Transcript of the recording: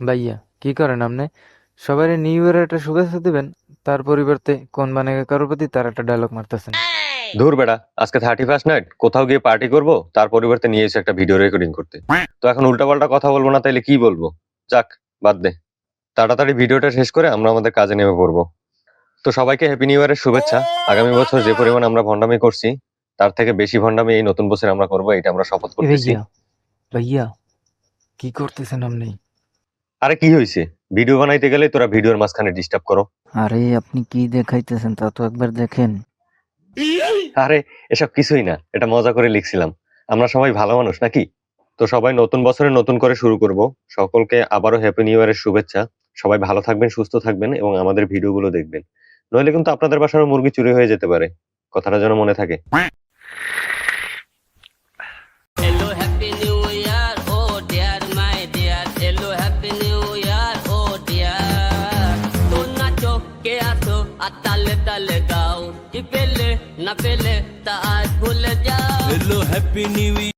ভাইয়া কি করেন আপনি? সবাই নিউ ইয়ার একটা শুভেচ্ছা দিবেন, তার পরিবর্তে কোন মানে কারোর প্রতি তার একটা ডায়লগ মারতেছেন। ধুর বেড়া, আজকে 31st নাইট, কোথাও গিয়ে পার্টি করব, তার পরিবর্তে নিয়ে এসে একটা ভিডিও রেকর্ডিং করতে। তো এখন উল্টাপাল্টা কথা বলবো না, তাইলে কি বলবো? যাক, বাদ দে। তাড়াতাড়ি ভিডিওটা শেষ করে আমরা আমাদের কাজে নেমে পড়বো। তো সবাইকে হ্যাপি নিউ ইয়ারের শুভেচ্ছা। আগামী বছর যে পরিমাণ আমরা ভন্ডামি করছি, তার থেকে বেশি ভন্ডামি এই নতুন বছরে আমরা করবো, এটা আমরা শপথ এ করতেছি। ভাইয়া, ভাইয়া কি করতেছেন আপনি? আরে কি হয়েছে? ভিডিও বানাইতে গেলে তোরা ভিডিওর মাঝখানে ডিস্টার্ব করো। আরে আপনি কি দেখাইতেছেন তা তো একবার দেখেন। আরে এসব কিছুই না, এটা মজা করে লিখছিলাম। আমরা সবাই ভালো মানুষ নাকি? তো সবাই নতুন বছরে নতুন করে শুরু করব। সকলকে আবারও হ্যাপি নিউ ইয়ারের শুভেচ্ছা। সবাই ভালো থাকবেন, সুস্থ থাকবেন এবং আমাদের ভিডিওগুলো দেখবেন। নইলে কিন্তু আপনাদের বাসারও মুরগি চুরি হয়ে যেতে পারে। কথাটা যেন মনে থাকে। Hello, happy new year, oh dear, my dear. Hello, happy new year, oh dear. तो नाचो के आसो ताले ताले गाओ कि पेले ना पेले ता आज भूल जाओ। Hello, happy new year.